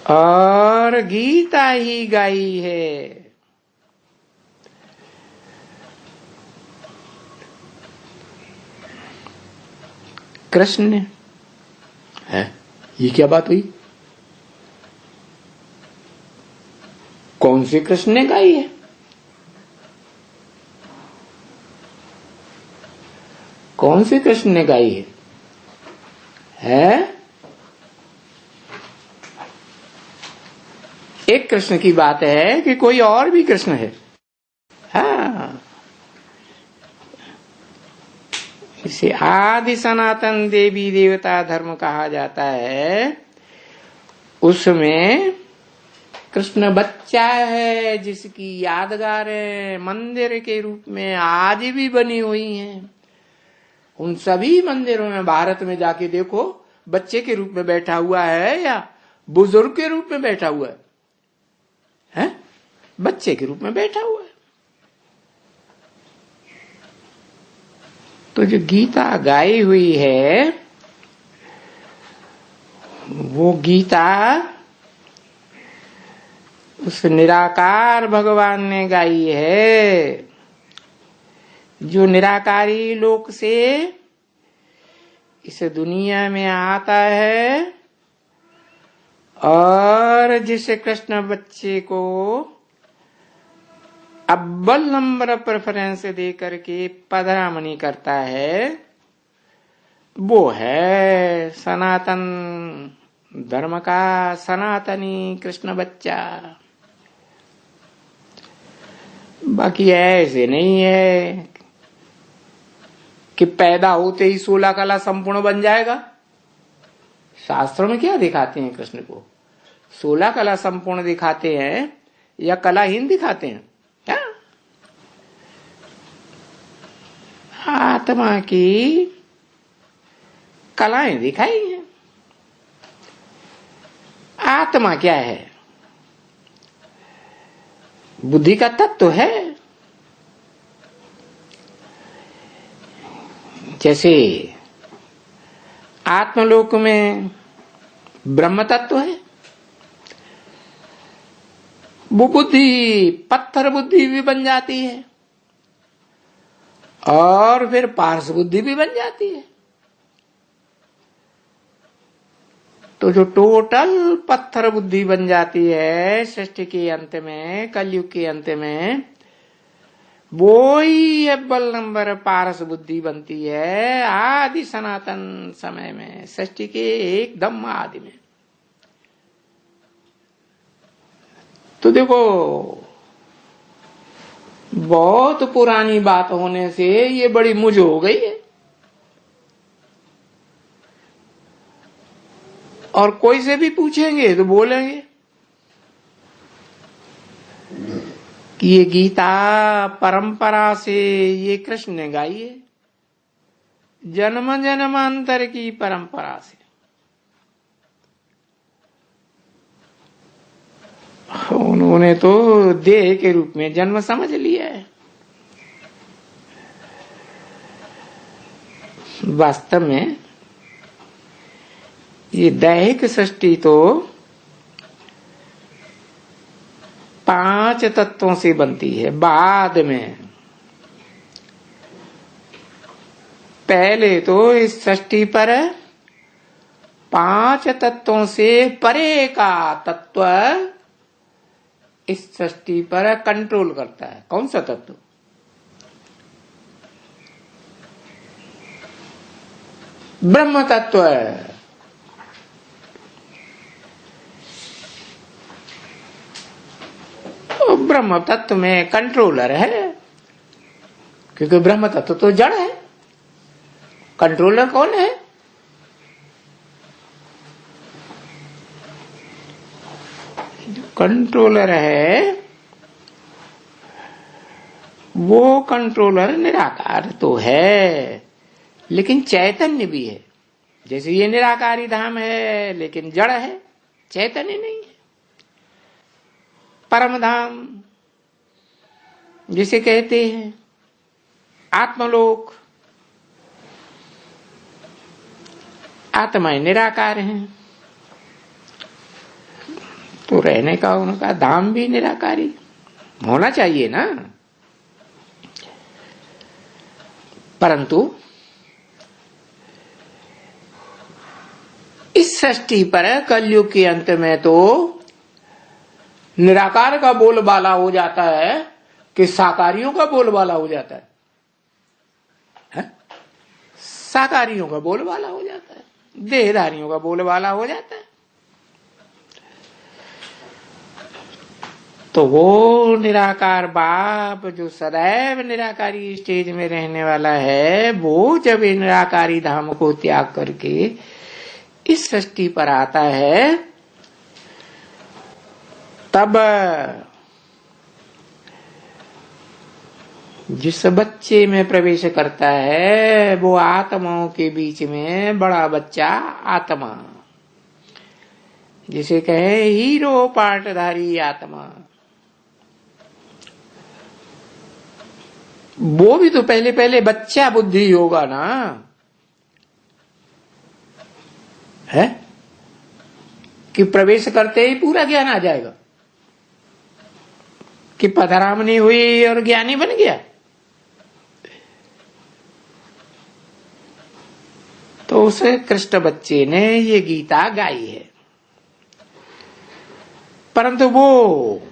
और गीता ही गाई है। कृष्ण ने है, ये क्या बात हुई? कौन से कृष्ण ने गाई है? कौन से कृष्ण ने गाई है? एक कृष्ण की बात है कि कोई और भी कृष्ण है? हाँ, इसे आदि सनातन देवी देवता धर्म कहा जाता है। उसमें कृष्ण बच्चा है जिसकी यादगारें मंदिर के रूप में आज भी बनी हुई हैं। उन सभी मंदिरों में भारत में जाके देखो, बच्चे के रूप में बैठा हुआ है या बुजुर्ग के रूप में बैठा हुआ है? बच्चे के रूप में बैठा हुआ है। तो जो गीता गाई हुई है वो गीता उस निराकार भगवान ने गाई है, जो निराकारी लोक से इस दुनिया में आता है और जिस कृष्ण बच्चे को अव्वल नंबर प्रेफरेंस दे करके पधरामणी करता है, वो है सनातन धर्म का सनातनी कृष्ण बच्चा। बाकी ऐसे नहीं है कि पैदा होते ही 16 कला संपूर्ण बन जाएगा। शास्त्रों में क्या दिखाते हैं कृष्ण को? 16 कला संपूर्ण दिखाते हैं या कलाहीन दिखाते हैं? क्या आत्मा की कलाएं दिखाई हैं। आत्मा क्या है? बुद्धि का तत्व है। जैसे आत्मलोक में ब्रह्म तत्व है, वो बुद्धि पत्थर बुद्धि भी बन जाती है और फिर पारस बुद्धि भी बन जाती है। तो जो टोटल पत्थर बुद्धि बन जाती है सृष्टि के अंत में, कलयुग के अंत में, वो ही अव्वल नंबर पारस बुद्धि बनती है आदि सनातन समय में, सृष्टि के एकदम आदि में। तो देखो, बहुत पुरानी बात होने से ये बड़ी मुझ हो गई है। और कोई से भी पूछेंगे तो बोलेंगे कि ये गीता परंपरा से ये कृष्ण ने गाई है, जन्म जन्मांतर की परंपरा से। उन्होंने तो देह के रूप में जन्म समझ लिया है। वास्तव में ये दैहिक सृष्टि तो 5 तत्वों से बनती है। बाद में पहले तो इस सृष्टि पर 5 तत्वों से परे का तत्व इस सृष्टि पर कंट्रोल करता है। कौन सा तत्व? ब्रह्म तत्व है। तो ब्रह्म तत्व में कंट्रोलर है, क्योंकि ब्रह्म तत्व तो जड़ है। कंट्रोलर कौन है? कंट्रोलर है वो कंट्रोलर निराकार तो है, लेकिन चैतन्य भी है। जैसे ये निराकारी धाम है लेकिन जड़ है, चैतन्य नहीं है। परम धाम जिसे कहते हैं, आत्मलोक, आत्माएं निराकार हैं। तो रहने का उनका धाम भी निराकारी होना चाहिए ना। परंतु इस सृष्टि पर कलयुग के अंत में तो निराकार का बोलबाला हो जाता है कि साकारियों का बोलबाला हो जाता है? साकारियों का बोलबाला हो जाता है, देहधारियों का बोलबाला हो जाता है। तो वो निराकार बाप जो सदैव निराकारी स्टेज में रहने वाला है, वो जब निराकारी धाम को त्याग करके इस सृष्टि पर आता है, तब जिस बच्चे में प्रवेश करता है वो आत्माओं के बीच में बड़ा बच्चा आत्मा, जिसे कहे हीरो पाटधारी आत्मा, वो भी तो पहले पहले बच्चा बुद्धि होगा ना, है कि प्रवेश करते ही पूरा ज्ञान आ जाएगा कि पधरामनी हुई और ज्ञानी बन गया। तो उस कृष्ण बच्चे ने ये गीता गाई है, परंतु वो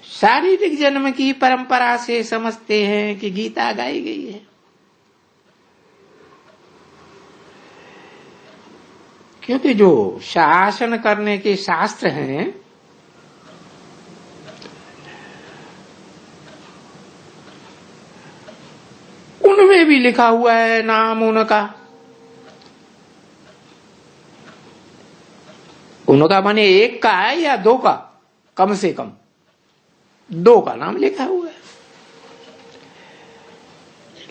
शारीरिक जन्म की परंपरा से समझते हैं कि गीता गाई गई है, क्योंकि जो शासन करने के शास्त्र हैं उनमें भी लिखा हुआ है नाम उनका माने एक का है या दो का, कम से कम दो का नाम लिखा हुआ है।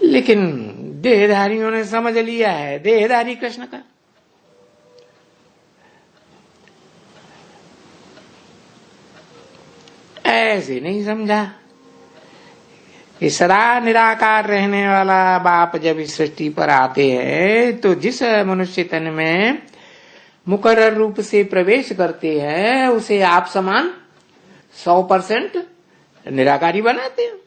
लेकिन देहधारियों ने समझ लिया है देहधारी कृष्ण का, ऐसे नहीं समझा कि सदा निराकार रहने वाला बाप जब इस सृष्टि पर आते हैं तो जिस मनुष्य तन में मुकर्रर रूप से प्रवेश करते हैं उसे आप समान 100% निराकारी बनाते हैं।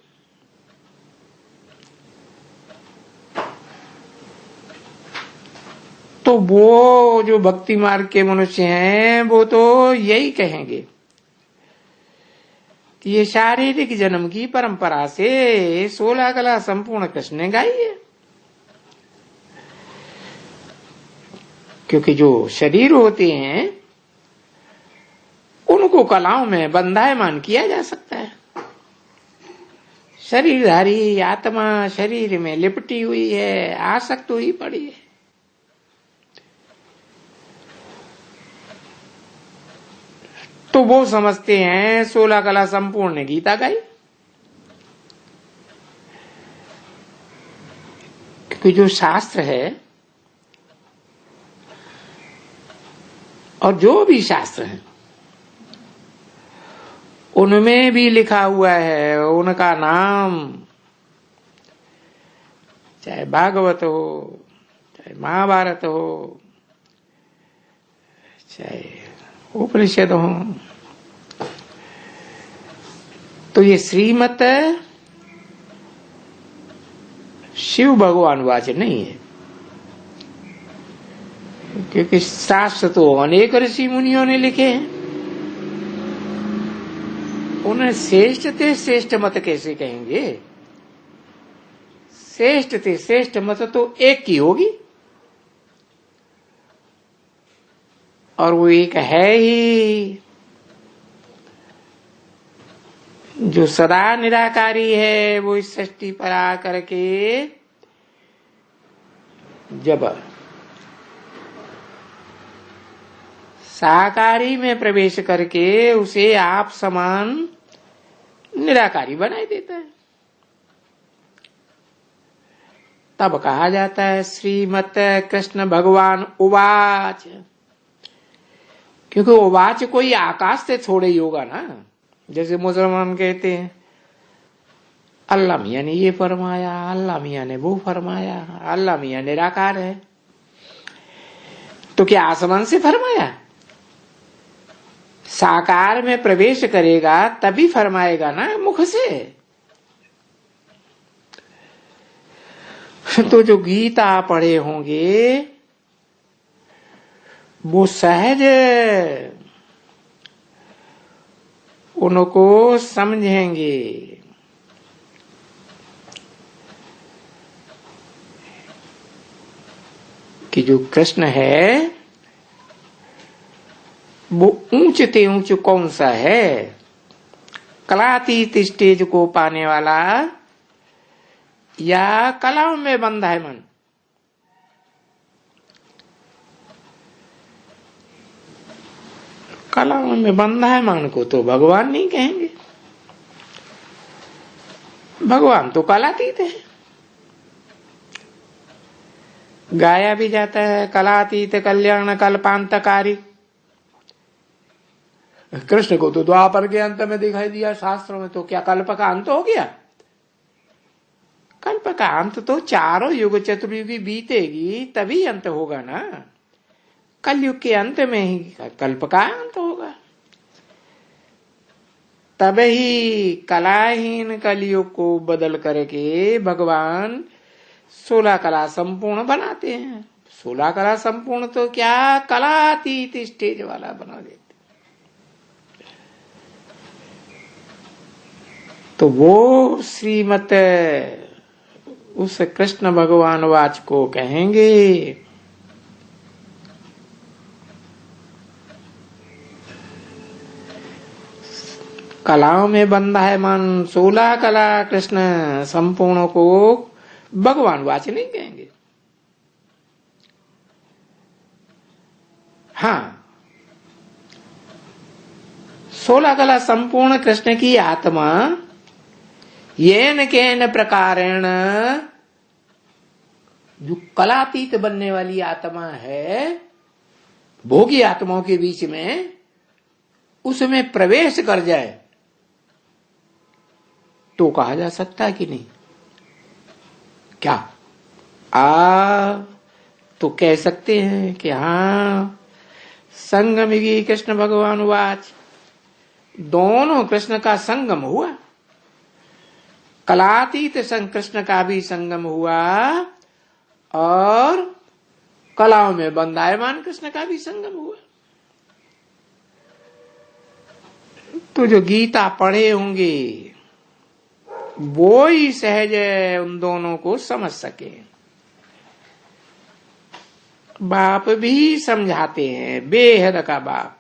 तो वो जो भक्ति मार्ग के मनुष्य हैं वो तो यही कहेंगे कि ये शारीरिक जन्म की परंपरा से 16 कला संपूर्ण कृष्ण ने गाई है, क्योंकि जो शरीर होते हैं उनको कलाओं में बंधायमान किया जा सकता है। शरीरधारी आत्मा शरीर में लिपटी हुई है, आसक्त हुई पड़ी है। तो वो समझते हैं 16 कला संपूर्ण ने गीता गाई, क्योंकि जो शास्त्र है और जो भी शास्त्र है उनमें भी लिखा हुआ है उनका नाम, चाहे भागवत हो, चाहे महाभारत हो, चाहे उपनिषद हो। तो ये श्रीमत शिव भगवान वाच नहीं है, क्योंकि शास्त्र तो अनेक ऋषि मुनियों ने लिखे हैं। उन्हें श्रेष्ठ थे श्रेष्ठ मत कैसे कहेंगे? श्रेष्ठ थे श्रेष्ठ मत तो एक की होगी, और वो एक है ही जो सदा निराकारी है। वो इस सृष्टि पर आकर के जब साकारी में प्रवेश करके उसे आप समान निराकारी बनाई देता है, तब कहा जाता है श्रीमत कृष्ण भगवान उवाच। क्योंकि उवाच कोई आकाश से थोड़े ही होगा ना, जैसे मुसलमान कहते हैं अल्लाह मियां ने ये फरमाया, अल्लाह मियां ने वो फरमाया, अल्लाह मियां निराकार है। तो क्या आसमान से फरमाया? साकार में प्रवेश करेगा तभी फरमाएगा ना मुख से। तो जो गीता पढ़े होंगे वो सहज उनको समझेंगे कि जो कृष्ण है वो ऊंचते ऊंच कौन सा है, कलातीत स्टेज को पाने वाला या कलाओं में बंधा है मन। कलाओं में बंधा है मन को तो भगवान नहीं कहेंगे, भगवान तो कलातीत है। गाया भी जाता है कलातीत कल्याण कल्पांतकारी। कृष्ण को तो द्वापर के अंत में दिखाई दिया शास्त्रों में, तो क्या कल्प का अंत हो गया? कल्प का अंत तो चारों युग चतुर्युगी बीतेगी तभी अंत होगा ना। कलयुग के अंत में ही कल्प का अंत होगा, तब ही कलाहीन कलयुग को बदल करके भगवान 16 कला संपूर्ण बनाते हैं। 16 कला संपूर्ण तो क्या, कलातीत स्टेज वाला बना देते। तो वो श्रीमत उस कृष्ण भगवान वाच को कहेंगे। कलाओं में बंधा है मन, 16 कला कृष्ण संपूर्ण को भगवान वाच नहीं कहेंगे। हाँ, 16 कला संपूर्ण कृष्ण की आत्मा येन केन प्रकारेण, जो कलातीत बनने वाली आत्मा है भोगी आत्माओं के बीच में, उसमें प्रवेश कर जाए तो कहा जा सकता है कि नहीं? क्या तो कह सकते हैं कि हाँ, संगमिगी कृष्ण भगवान वाच, दोनों कृष्ण का संगम हुआ। कलातीत संग कृष्ण का भी संगम हुआ और कलाओं में बंधायमान कृष्ण का भी संगम हुआ। तो जो गीता पढ़े होंगे वो ही सहज उन दोनों को समझ सके। बाप भी समझाते हैं, बेहद का बाप